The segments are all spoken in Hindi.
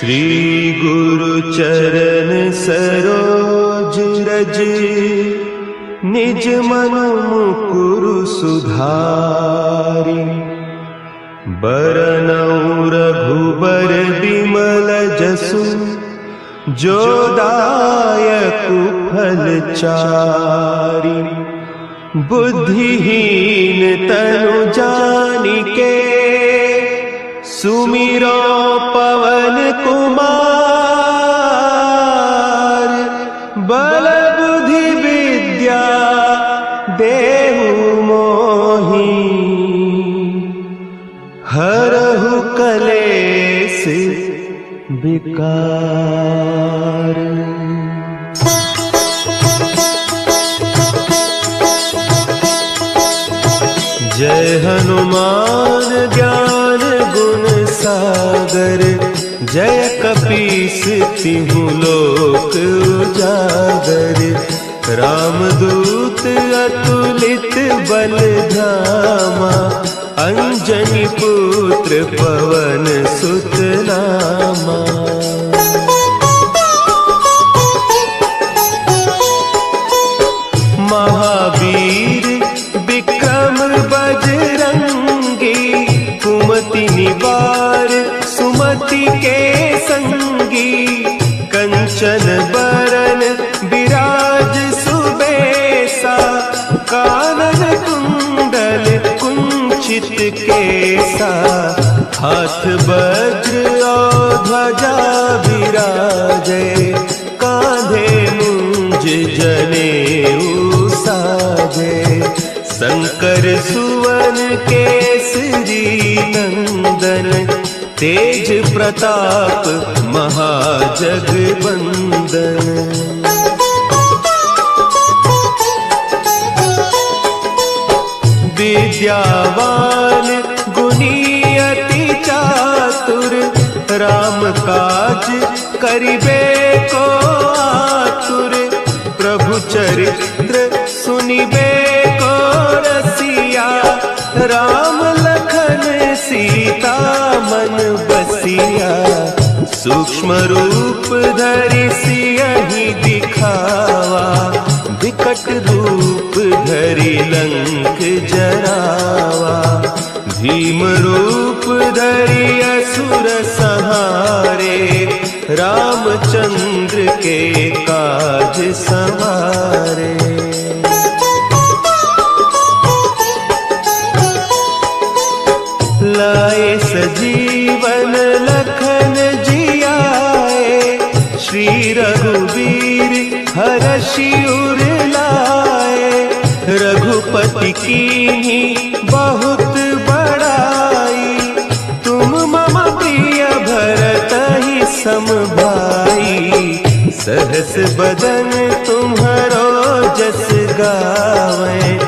श्री गुरु चरण सरोज रज, निज मन मुकुरु सुधारि। बरनउँ रघुबर बिमल जसु, जो दायकु फल चारि। बुद्धिहीन तनु जानिके, सुमिरो पवन कुमार। बल बुद्धि विद्या देहु मोहि, हरहु कलेस विकार। जय हनुमान ज्ञान गुण सागर, जय कपीस तिहु लोक उजागर। रामदूत अतुलित बल धामा, अंजनी पुत्र पवन सुत नामा। महावीर विक्रम बजरंगी, कुमति निवार सुमति के संगी। कंचन बरन विराज सुबेसा, कानन कुंडल कुंचित केसा। हाथ वज्र और ध्वजा विराजे, कांधे मुंज जनेऊ साजे। शंकर सुवन केसरी नंदन, तेज प्रताप महाजगवंदन। विद्यावान गुणी अति चातुर, राम काज करिबे को आतुर। प्रभु चरित्र सुनिबे को रसिया, राम लखन सीता मन बसिया। सूक्ष्म रूप धरि सियहि दिखावा, विकट रूप धरि लंक जरावा। भीम रूप धरि असुर संहारे, रामचंद्र के काज संवारे। लाए सजीवन लखन जियाए, श्री रघुवीर हरषि उर लाए। रघुपति कीन्ही बहुत बड़ाई, तुम मम प्रिय भरतहि सम भाई। सहस बदन तुम्हरो जस गावें,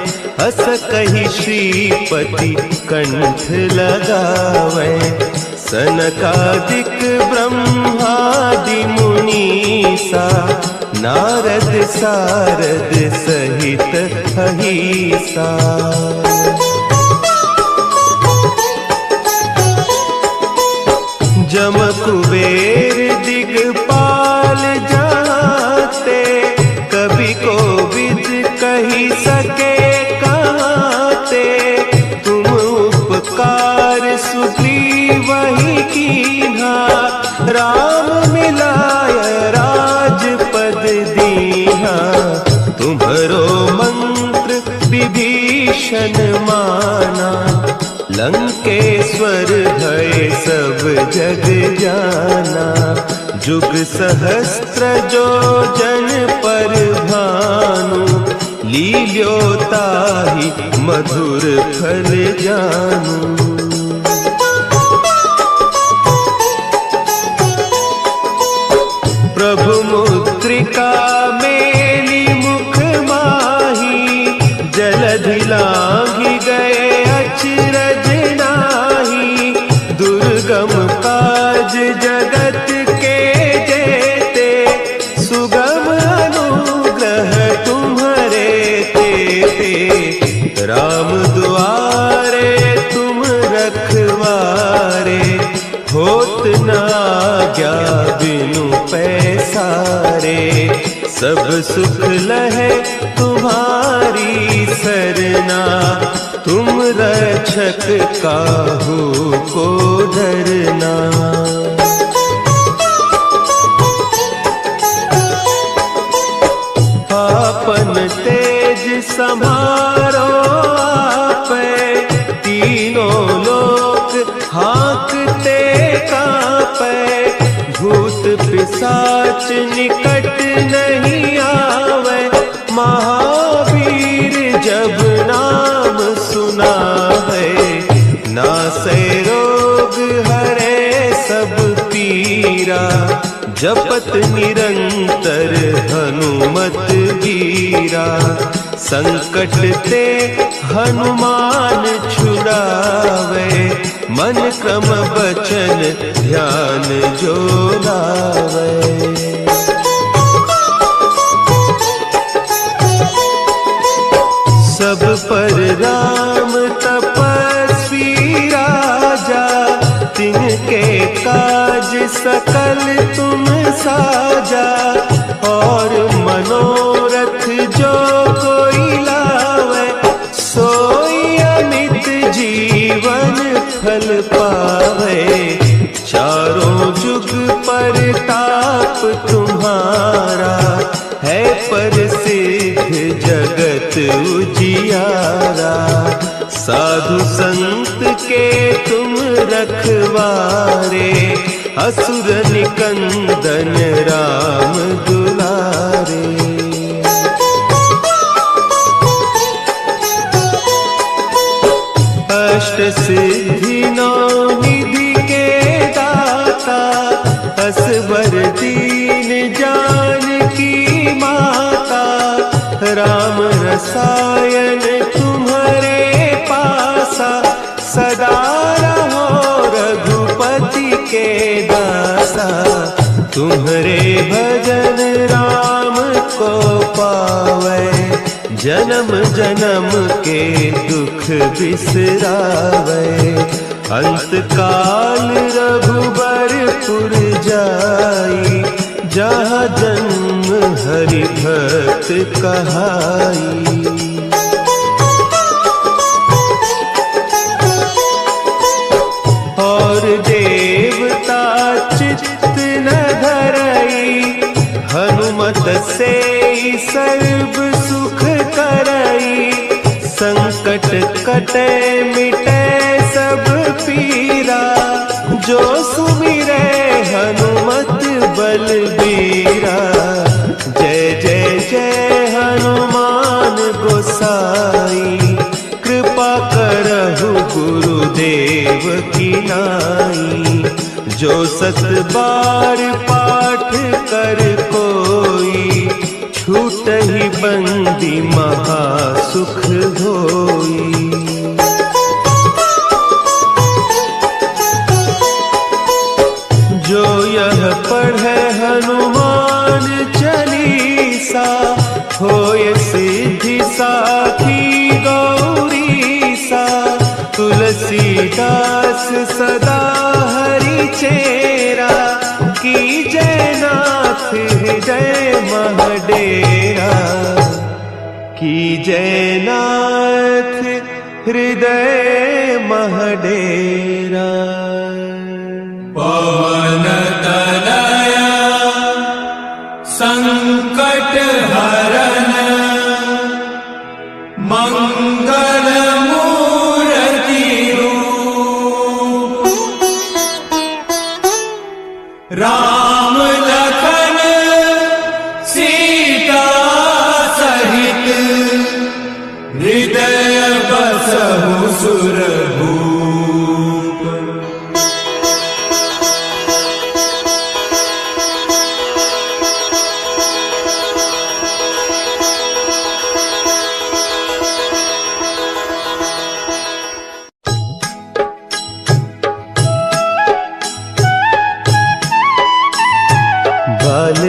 हस कहि श्रीपति कंठ लगावें। सनकादिक ब्रह्मादि मुनीसा, नारद सारद सहित अहीसा। जम कुबेर दिगपाल जाते, कवि कोविद कहि सके कहते। तुम उपकार सुग्रीवहि कीन्हा, राम मिलाय राजपद दीन्हा। तुम्हरो मंत्र विभीषण माना, लंकेश्वर भय सब जग जाना। जुग सहस्त्र जो जन पर भानु, लील्यो ताहि मधुर फल जानू। प्रभु मुद्रिका मेली मुख माही, जलधि लांघि गए अचरज नाही। दुर्गम काज जगत के जेते, सुगम अनुग्रह तुम्हरे तेते। राम दुआरे तुम रखवारे, होत न आज्ञा बिनु पैसारे। सब सुख लहे तुम्हारी सरना, तुम रक्षक काहू को डरना। आपन तेज समारो आपे, तीनों लोक हाँकते कांपे। भूत पिशाच निकट नहीं आवे, महावीर जब नाम सुनावे। नासै रोग हरे सब पीरा, जपत निरंतर हनुमत वीरा। संकट ते हनुमान छुड़ावे, मन क्रम बचन ध्यान जो लावे। सब पर राम तपस्वी राजा, तिनके काज सकल तुम साजा। और मनोरथ जो कोई लावे, सोई अमित जीवन फल पावे। चारों जुग परताप तुम्हारा, है प्रसिद्ध जगत उजियारा। साधु संत के तुम रखवारे, असुर निकंदन राम दुलारे। अष्ट सिद्धि नौ निधि के दाता, असवर दीन जानकी माता। राम रसायन तुम्हारे पासा, सदा रहो रघुपति के दासा। तुम्हारे भजन राम को पावे, जन्म जन्म के दुख बिसरावे। अंत काल रघुबरपुर जाई, जहाँ जन्म हरि भक्त कहाई। और देवता चित्त न धरई, हनुमत से सर्व सुख करई। संकट कटे मिटे सब पीरा, जो सुमिरे हनुमत बलबीरा। जय जय जय हनुमान गोसाई, कृपा करहु गुरुदेव की नाई। जो सत बार पाठ कर कोई, छूटहि बंदी महा सुख होई। जो यह पढ़े हनुमान चालीसा, होय सिद्धि साखी गौरीसा। तुलसीदास सदा हरि चेरा, कीजय नाथ हृदय महडेरा। कीजय नाथ हृदय महडेरा। पवन तनया संकट हरन, मंगल मूर्ति रूप। राम लखन सीता सहित, हृदय बसहु सुरभूप।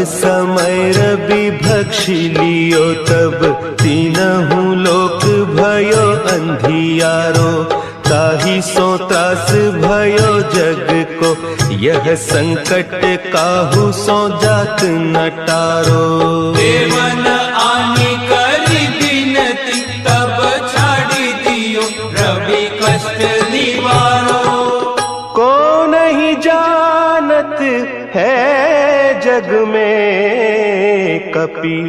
समय रवि भक्षी लियो, तब तीनहु लोक भयो अंधियारो। ताहि सो त्रास भयो जग को, यह संकट काहू सो जात न टारो। देवन आनी करी बिनती, तब छाड़ी दियो रवि कष्ट निवारो। को नहीं जानत है जग में कपि,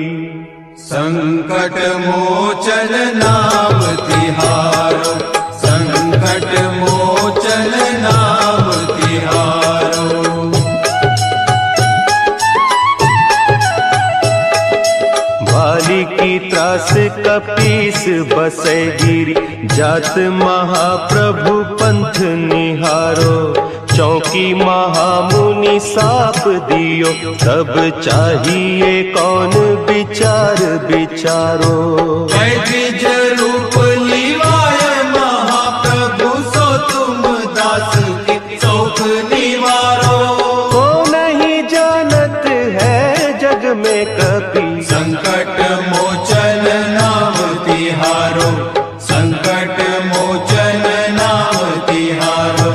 संकट मोचन नाम तिहारो, संकट मोचन नाम तिहारो। भाली की त्रास कपीस बसे गिरी, जात महाप्रभु पंथ निहारो। चौकी महामुनि साप दियो, तब चाहिए कौन विचार विचारो। द्विज रूप लिवाय महाप्रभु, सो तुम दास के शोक निवारो। को नहीं जानत है जग में कपि, संकट मोचन नाम तिहारो, संकट मोचन नाम तिहारो।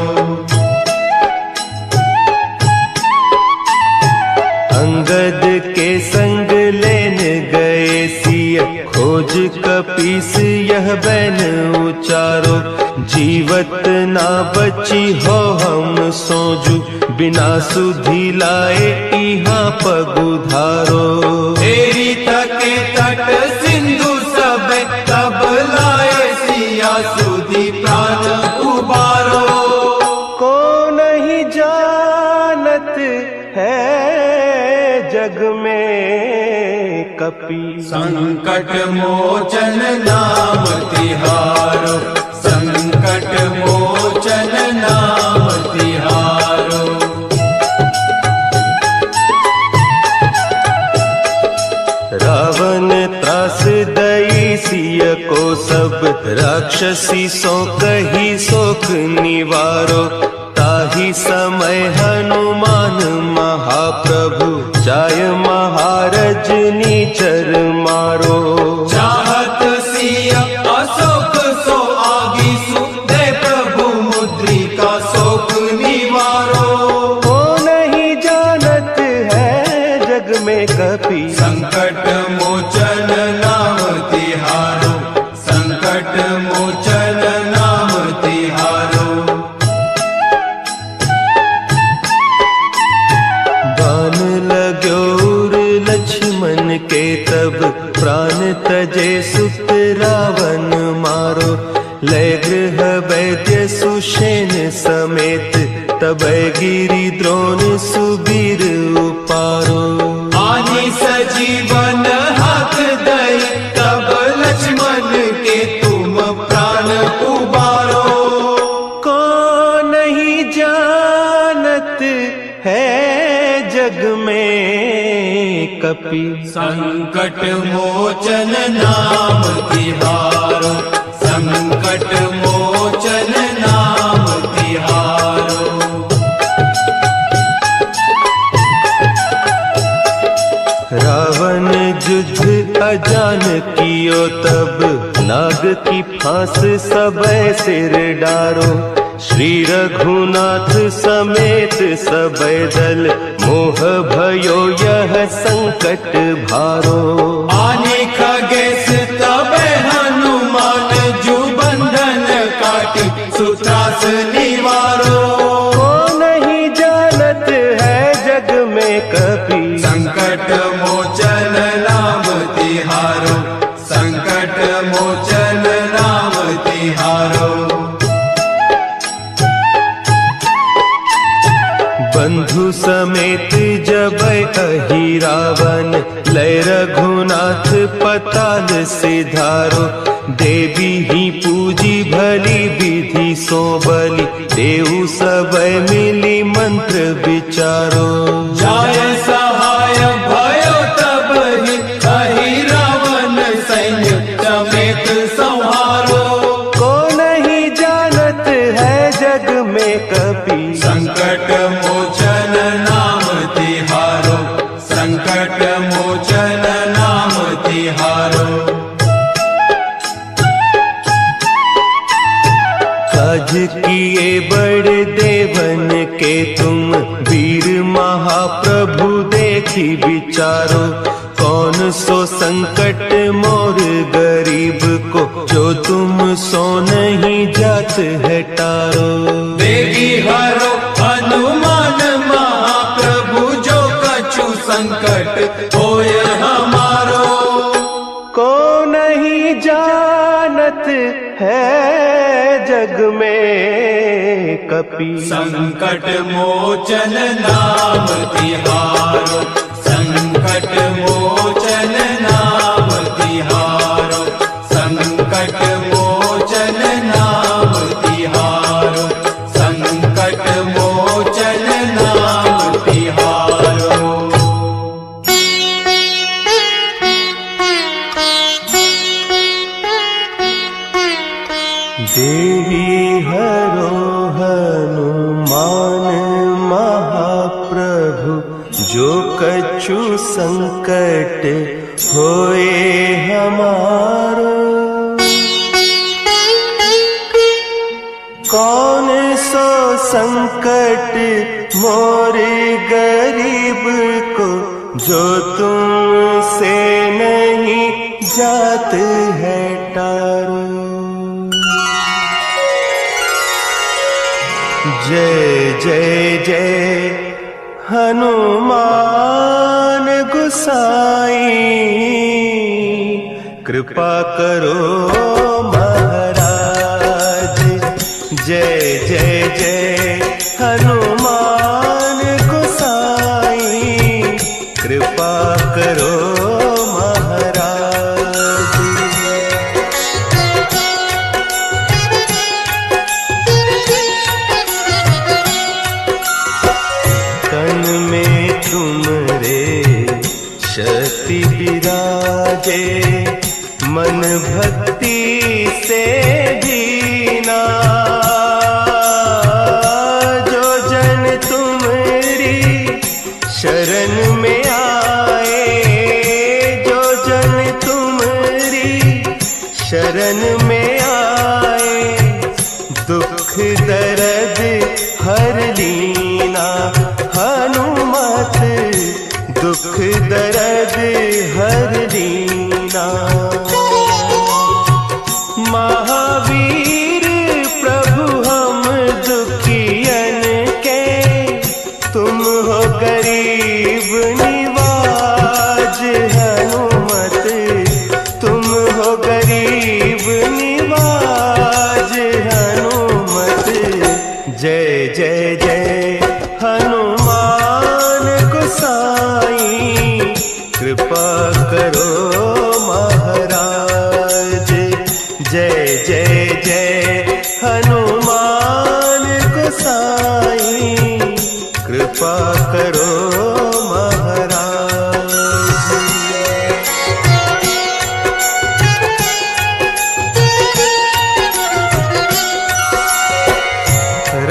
अंगद के संग लेन गए सिय, खोज कपीस यह बैन उचारो। जीवत ना बची हो हम सोजू, बिना सुधि लाए इहाँ पगुधारो। तेरी तके तट सिंधु सब, तब लाए सिया सुधि प्राण उबारो। को नहीं जानत है जग में कपि, संकट मोचन नाम तिहारो, संकट मोचन नाम तिहारो। रावण त्रास दई सिय को, सब राक्षसी सो कही सोख निवारो। ताही समय हनुमान महाप्रभु, जाय महारज नीचर मारो। चाहत सिय अशोक सो आगीसु, दे प्रभु मुद्रिका शोक निवारो। को नहीं जानत है जग में कपि, संकट मोचन नाम तिहारो, संकट मोचन नाम तिहारो। बान लाग्योर लक्ष्मण के, तब प्राण तजे सुत रावण मारो। लय गृह वैद्य सुषेण समेत, तब गिरि द्रोण सुबीर उपारो। आनी सजीवन हाथ दई, तब लक्ष्मण के तुम प्राण उबारो। को नहीं जानत है जग में कपि, संकट मोचन नाम तिहारो, संकट मोचन नाम तिहारो। रावण युद्ध अजान कियो, तब नाग की फांस सबय सिर डारो। श्री रघुनाथ समेत सबय दल, मोह भयो यह संकट भारो। आने खगेश तब हनुमान, जो बंधन काटी सुत्रास निवारो। को नहीं जानत है जग में कपि, संकट मोचन नाम तिहारो, संकट मोचन नाम तिहारो। बंधु समेत जब अहि रावण, लय रघुनाथ पताल सिधारो। देवी ही पूजी भली विधि सो बलि, देहु सबय मिली मंत्र विचारो। जाय सहाय भयो तब ही, अहि रावण सैन्य समेत संहारो। को नहीं जानत है जग में कपि, संकट मोचन नाम तिहारो, संकट मोचन नाम तिहारो। काज किए बड़ देवन के तुम वीर महाप्रभु देखी विचारो, कौन सो संकट मोर गरीब को, जो तुम सो नहीं जात है टारो। बेगी हरो हनुमान महाप्रभु, जो कछु संकट होय हमारो। को नहीं जानत है जग में कपि, संकट मोचन नाम तिहारो, संकट मोचन नाम तिहारो, संकट मोचन नाम तिहारो, संकट मोचन नाम तिहारो। देवी हरो हनुमान महाप्रभु, जो कछु संकट होए हमारो। कौन सो संकट मोर गरीब को, जो तुमसे नहीं जात है टारो। जय जय जय हनुमान गुसाई, कृपा करो महाराज। जय जय जय हनुमान गुसाई, कृपा करो शक्ति विराजे, मन भक्ति से दीना। जो जन तुमरी शरण में आए, जो जन तुमरी शरण में आए, दुख दर्द हर लीना। हनुमत दुख दर्द हर लीना। महावीर प्रभु हम दुखियन के, तुम हो गरीब निवाज। हनुमत तुम हो गरीब निवाज। हनुमत जय जय जय हनुमान गोसाई, कृपा करो महाराज। जय जय जय हनुमान गोसाई, कृपा करो महाराज।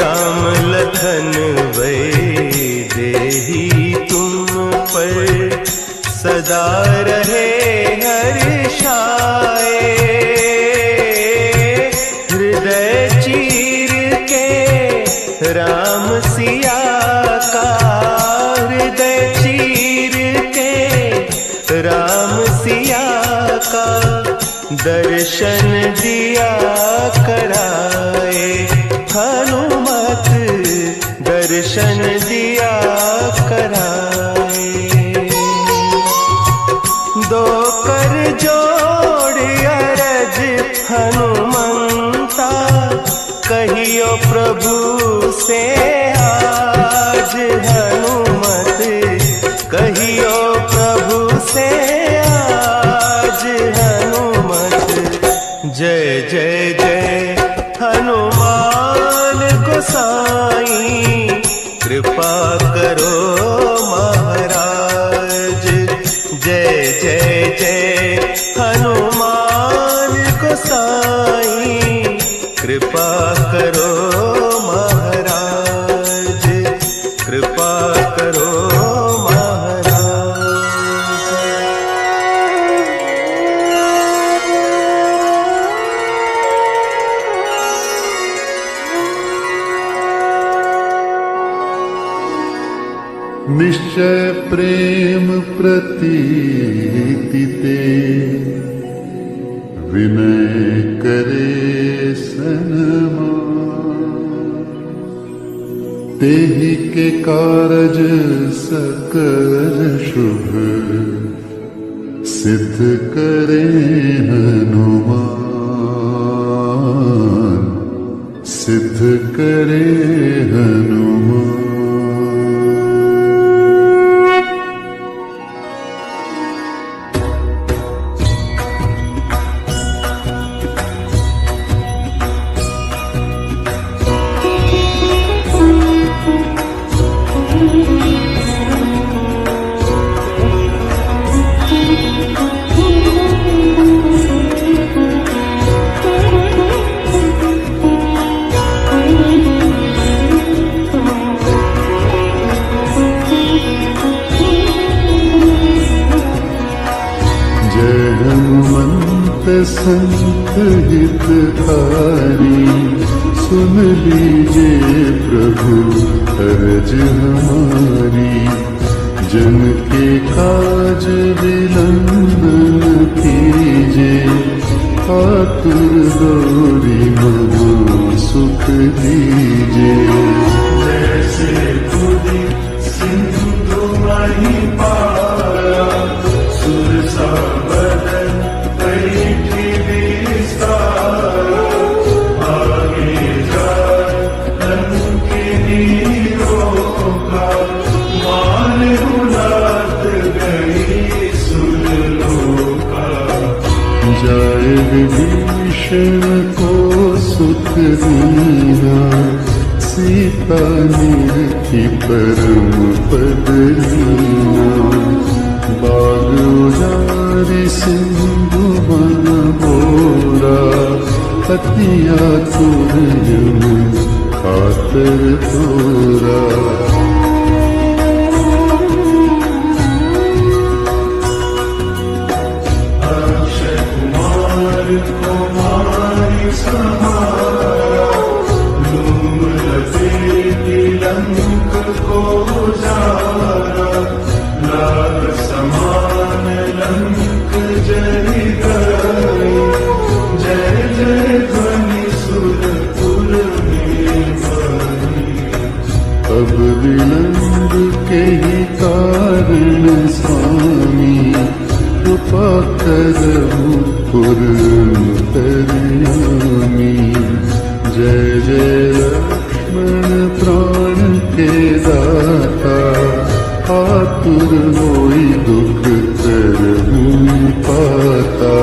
राम लखन वैदेही तुम पर सदा रहे हर्षाए। हृदय चीर के राम सिया का, हृदय चीर के राम सिया का, दर्शन दिया कराए। हनुमत दर्शन दिया कराए। दो कर जोड़ अरज हनुमंता, कहियो प्रभु से आज। हनुमत कहियो प्रभु से आज। हनुमत जय जय जय हनुमान गोसाई, कृपा करो महाराज। जय जय जय हनुमान गोसाई, कृपा करो महाराज। कृपा करो निश्चय प्रेम प्रतीति ते विनय करे सन्मान। तेहि के कारज सकल शुभ सिद्ध करे हनुमान, सिद्ध करे हनुमान। संत हितकारी सुन लीजिए प्रभु अर्ज हमारी। जन के काज विलंबन कीजिए, आतुर दौरी मनो सुख दीजिए। जैसे खुदी सिंधु मही पारा, सुर सा बदन बैठी विस्तारा। आगे जाए लंकिनी रोका, मान उलात गई सुरलोका। जाए विभीषण को सुख दीना, सीता निरखी परम पद लीना। बाग उजारि सिंधु बन बोरा, अति आतुर जन खातर तोरा। अक्षय कुमार कुमारी समारा, लूम लपेटी लंक को जारा। लाल समान लंक जरि गई, जय जय ध्वनि सुरपुर में बनी। अब विलंब के ही कारण स्वामी, कृपा करहु पुरंतर्यामी। जय जय लक्ष्मण प्राण के दाता, आतुर होई दुख करहु पाता।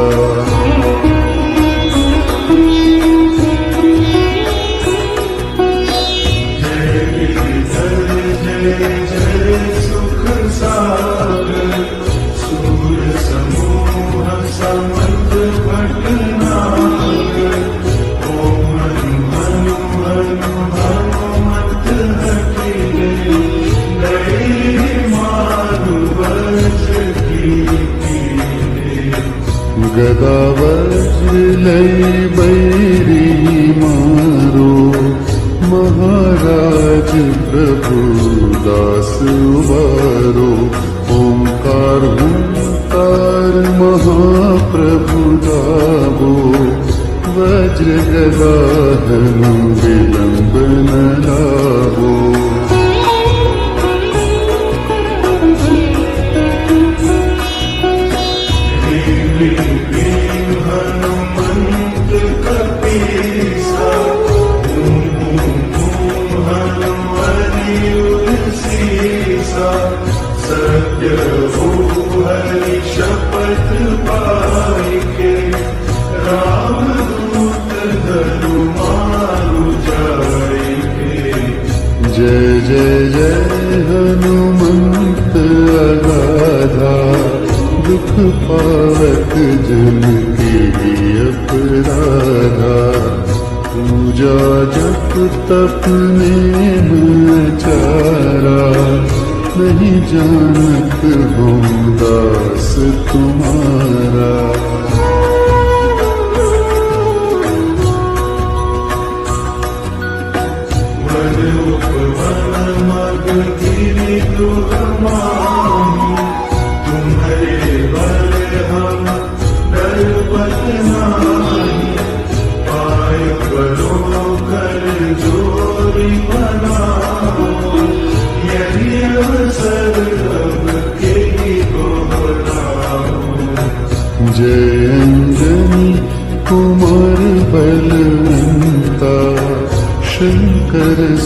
जय गिरिधर जय जय सुख सागर, सूर समूह समंत भटनागर। ओम हनु हनु हनु हनुमत हठिले, गदा वज्र लई बैरी मारो। महाराज प्रभु दास उबारो। ओंकार हुंकार महाप्रभु गावो, वज्र गदा हनु विलंब न लावो। हनुमंत कपीसा, सीसा। सत्य हो हरि शपथ पाई के, राम दूत धनु मारु जाए। जय जय जय हनुमंत अगाधा, दुख पावत जन के अपराधा। पूजा जप तप नेम चारा, नहीं जानत हम दास तुम्हारा। वन उपवन मग गिरि दुहा,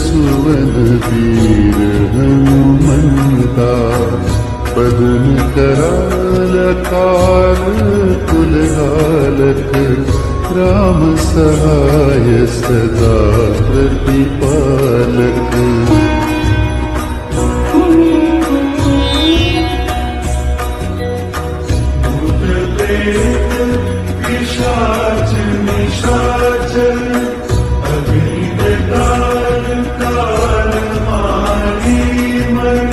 सुवन वीर हनुमंता बदन कराल काल कुलहालक राम सहाय सदा प्रतिपालक पिशाच निशाचर अग्निदान काल मारी मन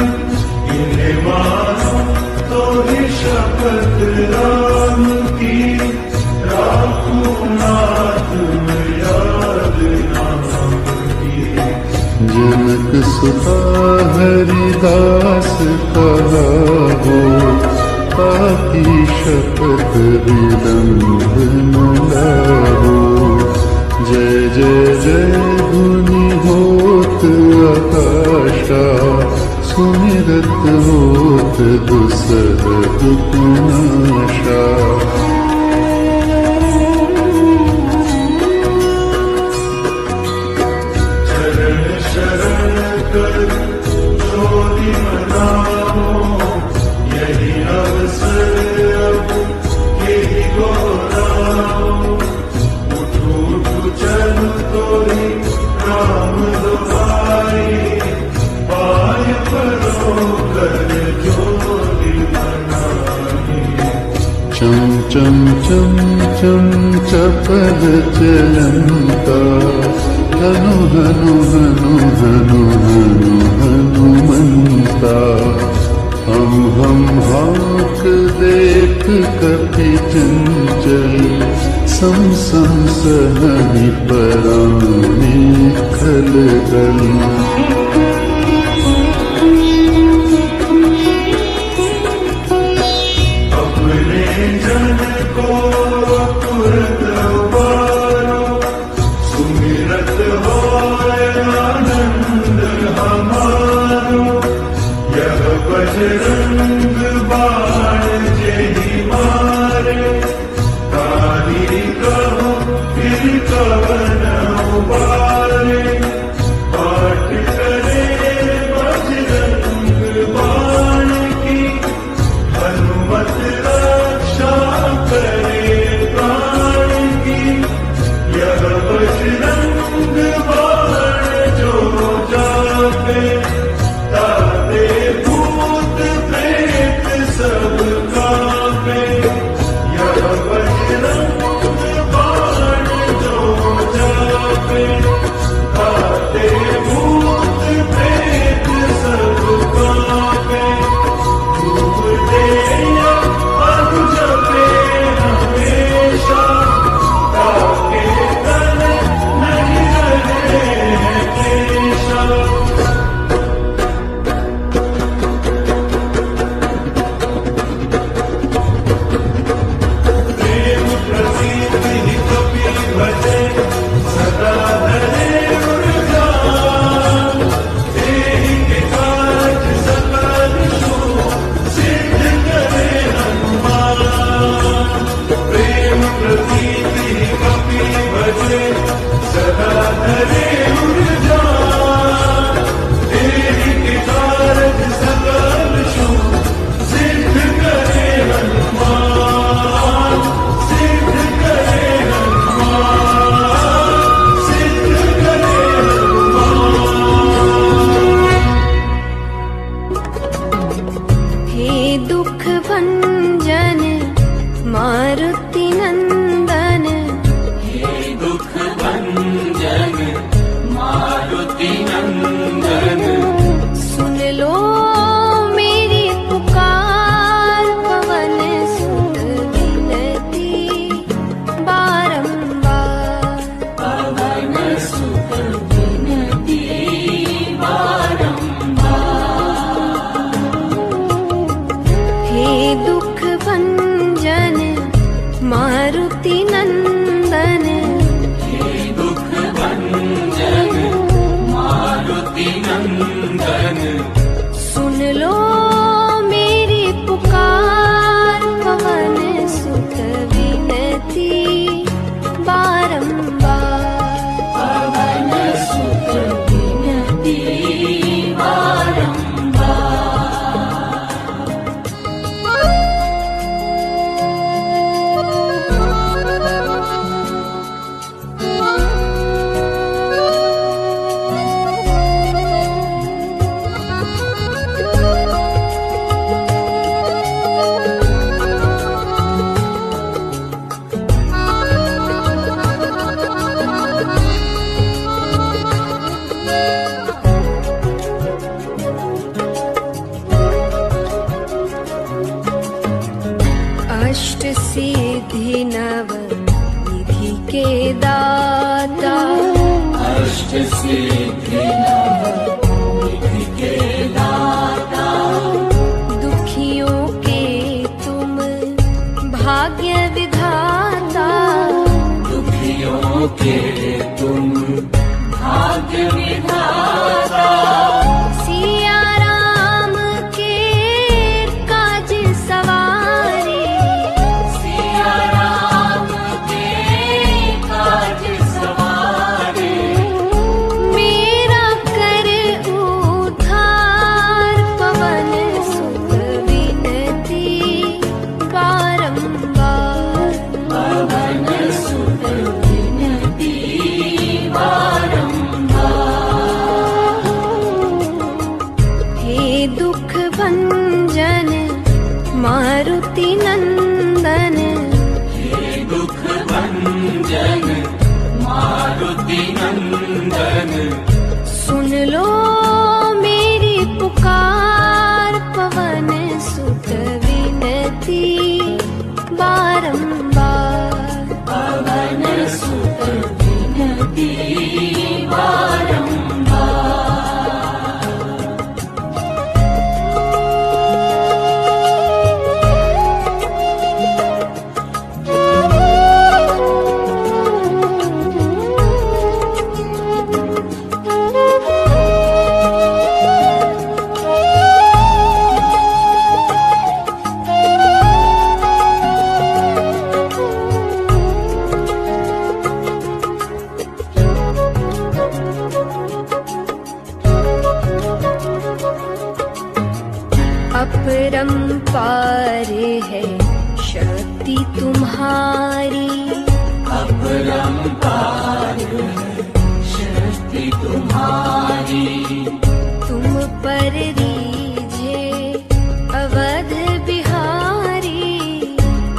इन्हें मानो तो ही शपथ राम की राखूं नाथ याद नाम की जनक सुता हरिदास कहा हो ताकि शपथ विलंब न लाहो जय जय जय धुनि होत आकाशा सुमिरत होत दुसह दुखनाशा चरण शरण कर जोरी मनाओ यही अवसर अब यही गौराओ उठू उठू चल तोरी राम दुआरी पाय परो कर जोरी मनाई चम चम चम चम चपल चलंता हनु हनु हनु हनु हनु हनुमंता हम हाक देख कपि चंचल सम सम सहनि परानी खल गल अपने जन को तुरंत उबारो सुमिरत होय आनंद हमारो यह बजरंग बाण जेहि मारे काली कहो फिर कवन उबारे पाठ करे बजरंग बाण की हनुमत रक्षा करे प्राण की यह बजरंग बाण जो जापे ताते भूत प्रेत सब कांपे यह बजरंग बाण जो जापे ताते भूत प्रेत सब कांपे धूप दे या अनु जपे हमेशा ताके तन नहीं रहे हमेशा प्रेम प्रसीति कपि भजे सदा धरे उर्जान तेहि के काज सकल शुभ सिद्ध करे हनुमान प्रेम प्रसीति कपि भजे सदा धरे उर्जान तेहि के काज सकल शुभ सिद्ध करे हनुमान सिद्ध करे हनुमान सिद्ध करे हे दुख भंजन मारुति नंदन दुख भंजन मारुति नंदन सुन लो मेरी पुकार पवन सुत विनती बारंबार पवन सुत विनती बारंबार हे दुख भंजन मारुति नंदन दुख भंजन मारुति नंदन सुन लो मेरी पुकार पवन सुत विनती बारंबार पवन सुत विनती के दाता, अष्ट सिद्धि नवनिधि के दाता, दुखियों के तुम भाग्य विधाता, दुखियों के तुम भाग्य विधाता, सिया राम के काज सवारे, सिया राम के काज सवारे, मेरा कर उद्धार, पवन सुत विनती बारंबार, पवन सुत विनती बारंबार, हे दुख भंजन मारुति नंदन, हे दुख भंजन मारुति नंदन, सुन लो मेरी पुकार, पवन सुत विनती बारंबार, पवन सुत विनती बारंबार, अपरंपार है शक्ति तुम्हारी, अपरंपार है शक्ति तुम्हारी, तुम पर रीझे अवध बिहारी,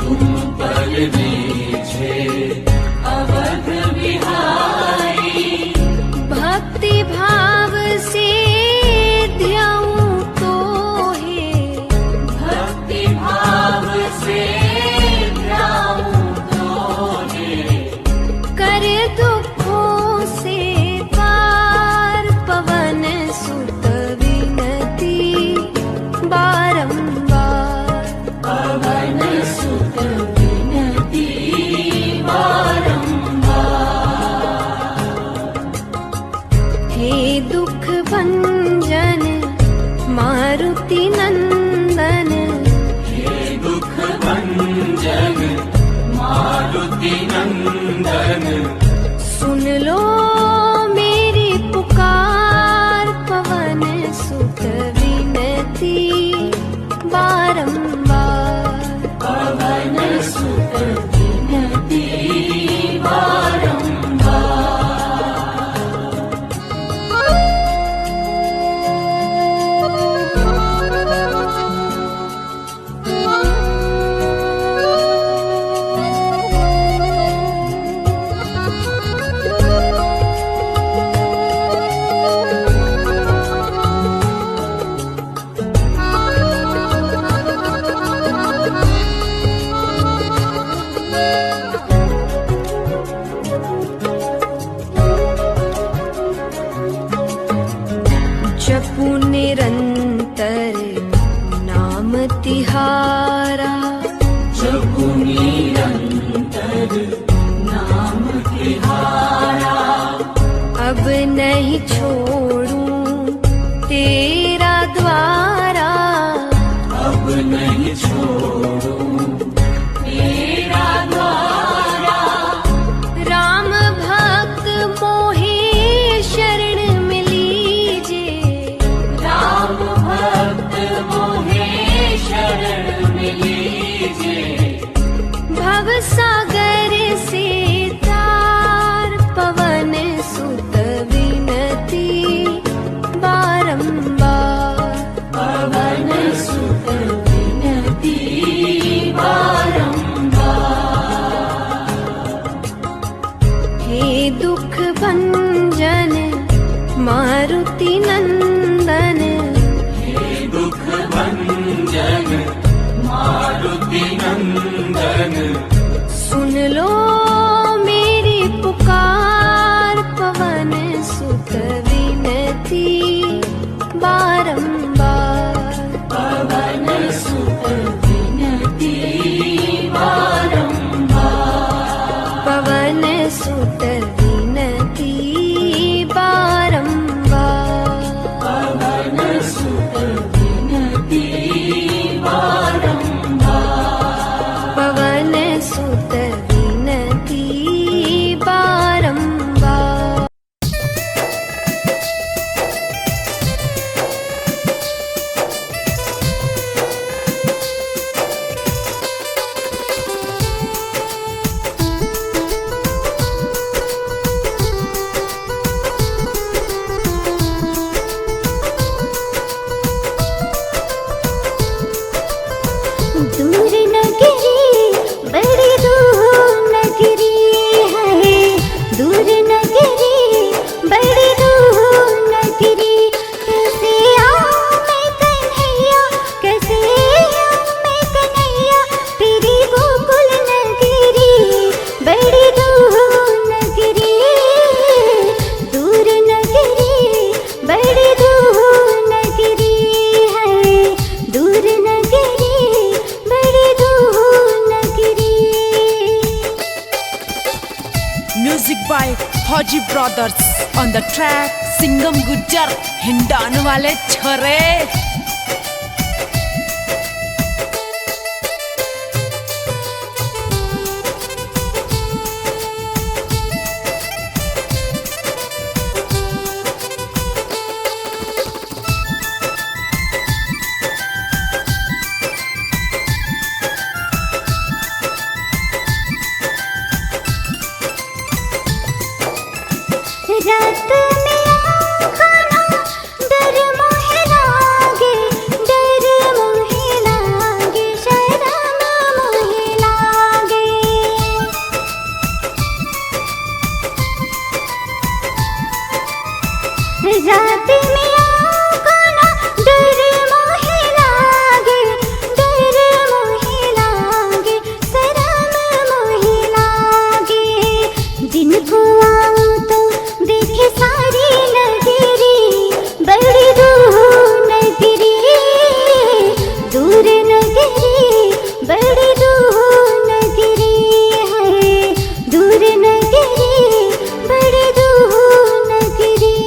तुम पर रीझे अवध बिहारी, भक्ति भाव से ध्याऊं तो है, भक्ति भाव से ध्याऊं तोहे, कर दुखों से पार, पवन सुत विनती बारंबार, पवन सुत विनती बारंबार, हे दुख भंजन मारुति नंदन, हे दुख भंजन मारुति नंदन, सुन लो मेरी पुकार, पवन सुत विनती बारंबार, पवन सुत विनती बारंबार, जपू निरंतर नाम तिहारा, जपू निरंतर नाम तिहारा, अब नहीं छोड़ूं तेरा द्वारा, अब नहीं छोड़ूं तेरा द्वारा, राम भक्त मोहे शरण में लीजिए, राम भक्त मोहे शरण में लीजिए, भव सागर से तार, पवन सुत विनती बारंबार, पवन सुत विनती brothers on the track, Singham Gujjar Hindan वाले छोरे। रात में आँखों डर मोहे लागे, डर मोहे लागे, शर्म मोहे लागे। रात में आँखों डर मोहे लागे, डर मोहे लागे, शर्म मोहे लागे। दिन को आऊं तो देखे सारी नगरी, बड़ी दूर नगरी, दूर नगरी, बड़ी दूर नगरी है, दूर नगरी, बड़ी दूर नगरी।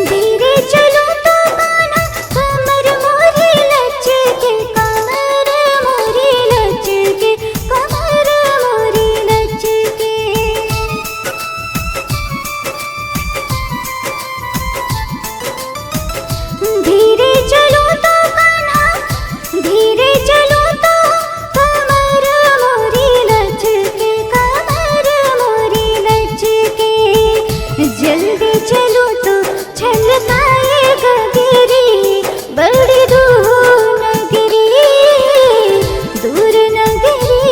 धीरे चलो तो गाना, कमर मोरी लचके, कमर मोरी लचके, कमर मोरी लचके। धीरे चलो तो गाना, धीरे चलो तो कमर मोरी लचके, कमर मोरी लचके। जल्दी चलो तो छलकाएगा गिरी, बड़ी दूर नगरी, दूर नगरी,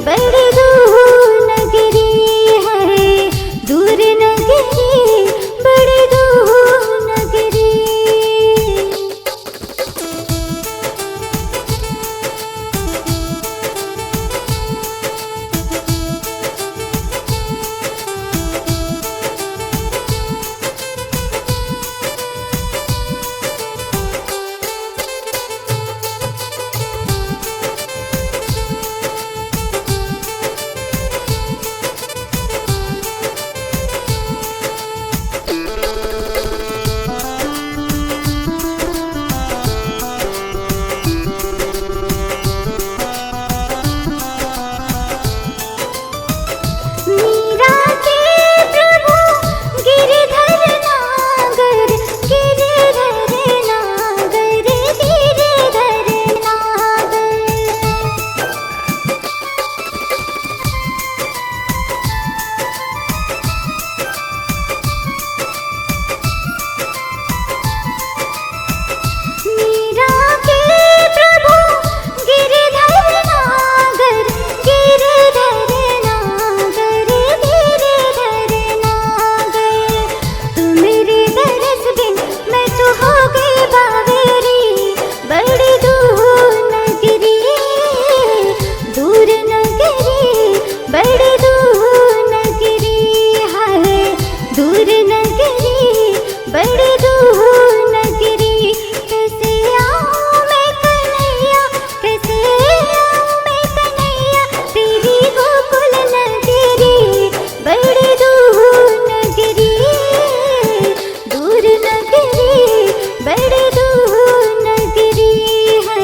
बड़ी दूर नगरी है, दूर नगरी, बड़ी दूर नगरी। मीरा के प्रभु गिरधर नागर, गिरधर नागर, गिरधर नागर। मीरा के प्रभु गिरधर नागर, गिरधर नागर, गिरधर नागर। तू मेरे दरस बिन मैं तो हो गई बावेरी, बड़ी दूर नगरी, दूर नगरी, बड़ी दूर नगरी है, दूर नगरी, बड़ी दूर नगरी। कैसे आऊं मैं कन्हैया, कैसे आऊं मैं कन्हैया, तेरी गोकुल नगरी, बड़ी दूर नगरी, दूर नगरी, बड़ी दूर नगरी है,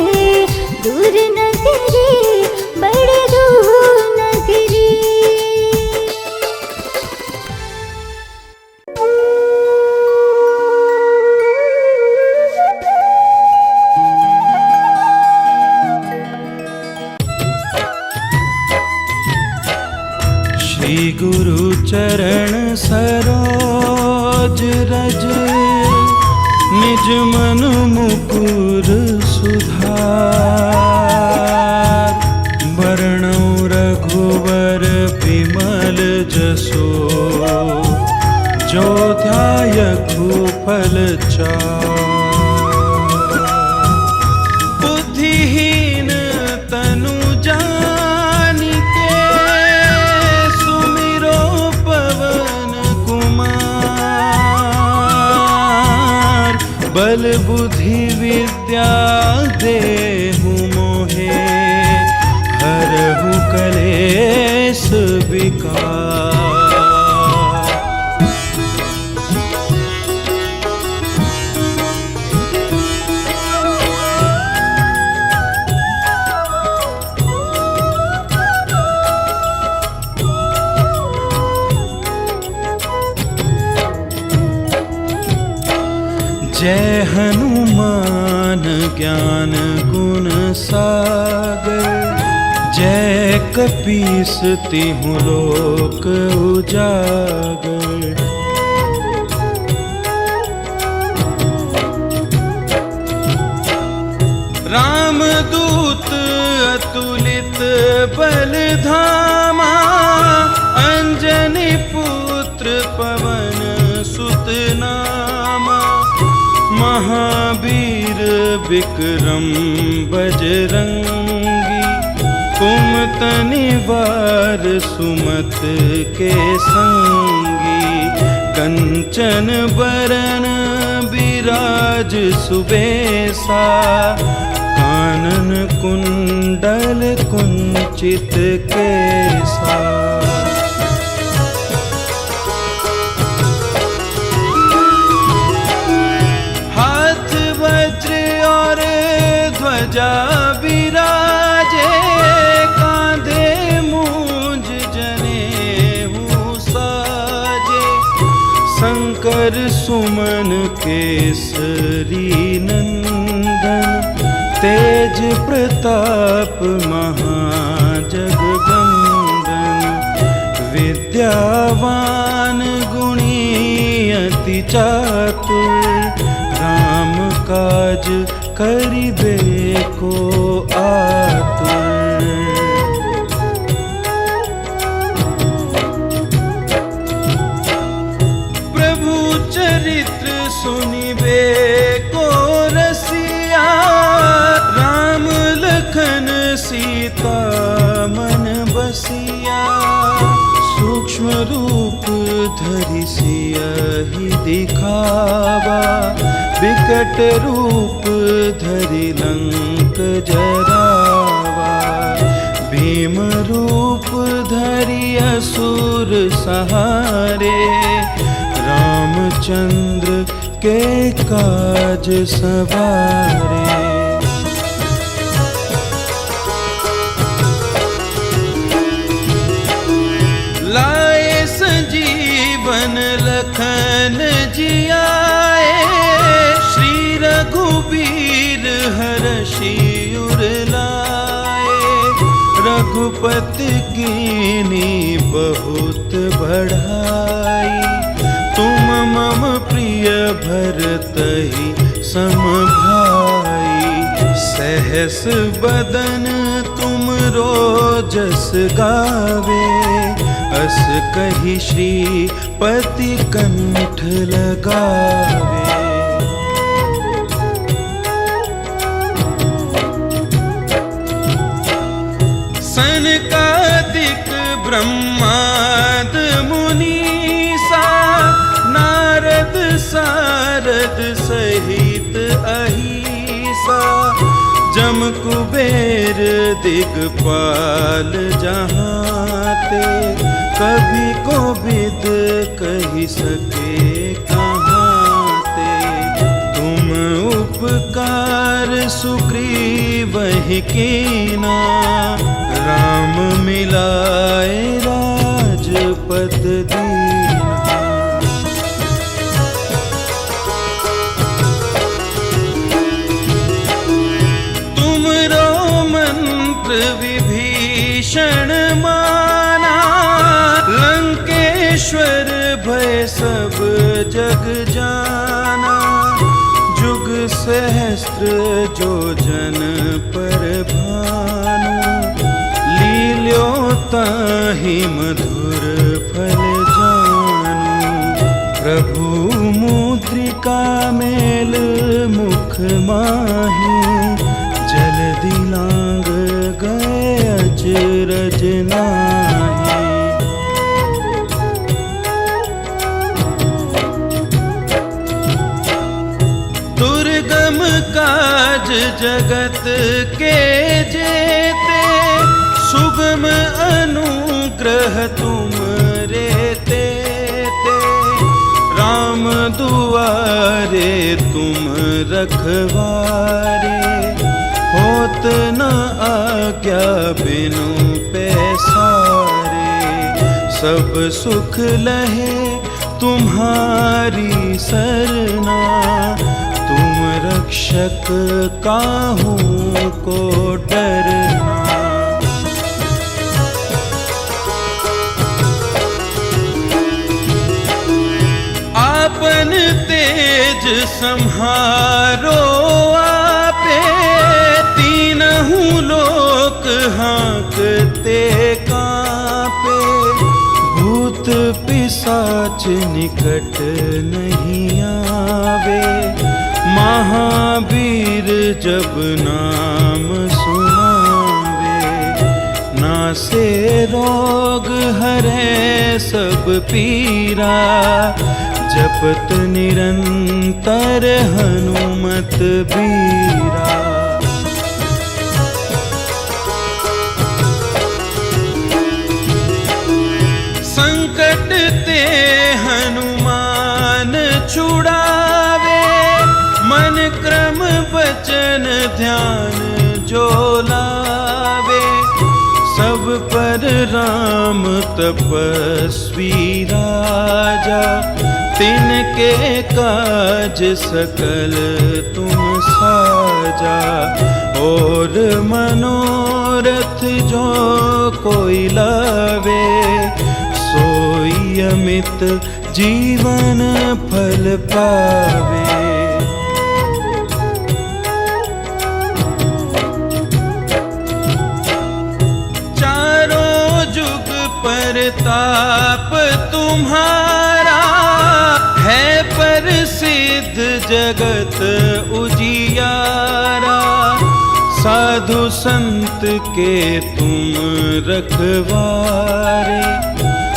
दूर नगरी, बड़ी दूर नगरी। श्री गुरु चरण सरोज रज, निज मन मुकुर सुधार। वर्णौ रघु विमल जसो जो ध्याय फल बुद्धिहीन तनु जानिके सुमिरो पवन कुमार बल बुद्धि विद्या देहु मोहे हरहु कलेश विकार। जय हनुमान ज्ञान गुण सागर जय कपीस तिहु लोक उजागर। रामदूत अतुलित बल धामा अंजनी पुत्र पवन सुत नामा महावीर विक्रम बजरंगी कुमत निवार सुमत के संगी कंचन बरन विराज सुबेसा कानन कुंडल कुंचित केसा। ध्वजा विराजे कांधे मूंज जनेऊ साजे शंकर सुमन केसरी नंदन तेज प्रताप महाजगवंदन विद्यावान गुणी अति चातुर राम काज करिबे को आतुर। प्रभु चरित्र सुनिबे को रसिया राम लखन सीता मन बसिया सूक्ष्म रूप धरि सियहि दिखावा विकट रूप धरि लंक जरावा भीम रूप धरि असुर सहारे रामचंद्र के काज सवारे। लाए संजीवन लखन जियाए श्री रघुबीर हरषि उर लाए रघुपति कीनी बहुत बढ़ाई तुम मम प्रिय भरतहि सम भाई सहस बदन तुम रोजस गावे अस कहि श्रीपति कंठ लगावे। सनकादिक ब्रह्माद मुनीसा नारद सारद सहित अहिसा जम कुबेर दिगपाल जहाते कभी कोविद कही सके कहाते तुम उपकार सुग्रीवहि कीना राम मिलाए राजपद दीना। तुमरो मंत्र विभीषण माना लंकेश्वर भय सब जग जाना जुग सहस्त्र जो जन पर भानु लीला मिल्यो ताहि मधुर फल जानु। प्रभु मुद्रिका मेल मुख माही, जल्दी लांग गए अचरज नाही। दुर्गम काज जगत के जेते, सुगम अनुग्रह तुम रे तेते। राम दुआरे तुम रखवारे, होत न आज्ञा बिनु पैसारे। सब सुख लहे तुम्हारी सरना, तुम रक्षक काहू को डरना। आपन तेज सम्हारो आपे, तीनहु लोक हाँकते कांपे। भूत पिशाच निकट नहीं आवे, महावीर जब नाम सुनावे। नासे रोग हरे सब पीरा, जपत निरंतर हनुमत बीरा। संकट ते हनुमान छुड़ावे, मन क्रम वचन ध्यान जो लावे। सब पर राम तपस्वी राजा, तिनके काज सकल तुम साजा। और मनोरथ जो कोई लावे, सोई अमित जीवन फल पावे। चारों जुग परताप तुम्हारा, है प्रसिद्ध जगत उजियारा। साधु संत के तुम रखवारे,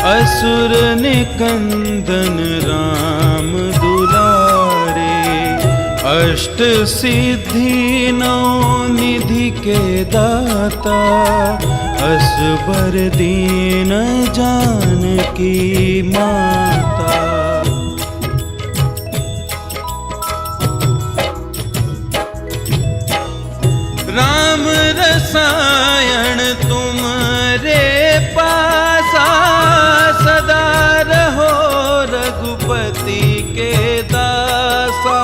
असुर निकंदन राम दुलारे। अष्ट सिद्धि नौ निधि के दाता, असबर दीन जानकी माता। राम रसायन तुम्हारे पासा, सदा रहो रघुपति के दासा।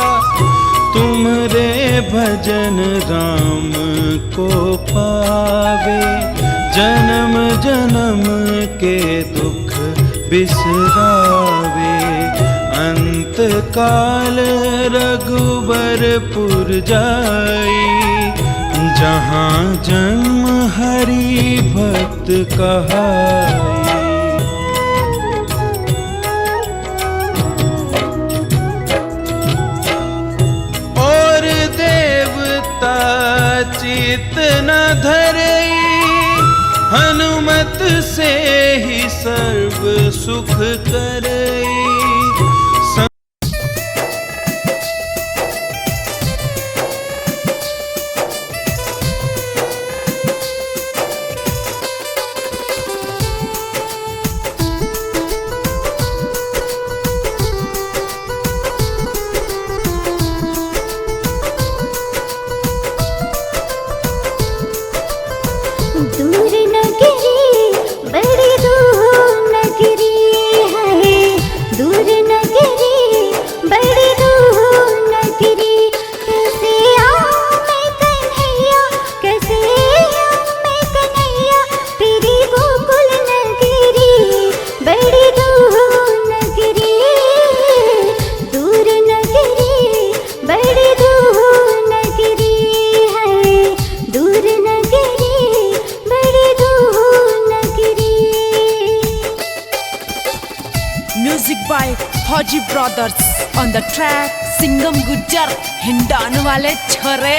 तुमरे भजन राम को पावे, जन्म जन्म के दुख बिसरावे। अंत काल रघुबरपुर जाई, जहाँ जन्म हरि भक्त कहाई। और देवता चित न धरई, हनुमत से ही सर्व सुख करई। दूर नगरी बड़ी दूर नगरी है, दूर नगरी बड़ी दूर नगरी। कैसे आऊं मैं कन्हैया, कैसे आऊं मैं कन्हैया, तेरी गोकुल नगरी बड़ी दूर नगरी। दूर नगरी बड़ी दूर नगरी है, दूर नगरी बड़ी दूर brothers on the track Singham Gujjar Hindan वाले छोरे।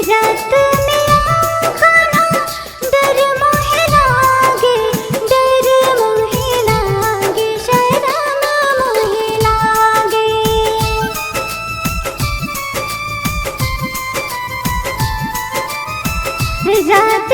रात में आँखों डर मोहे लागे, डर मोहे लागे, शर्म मोहे लागे। रात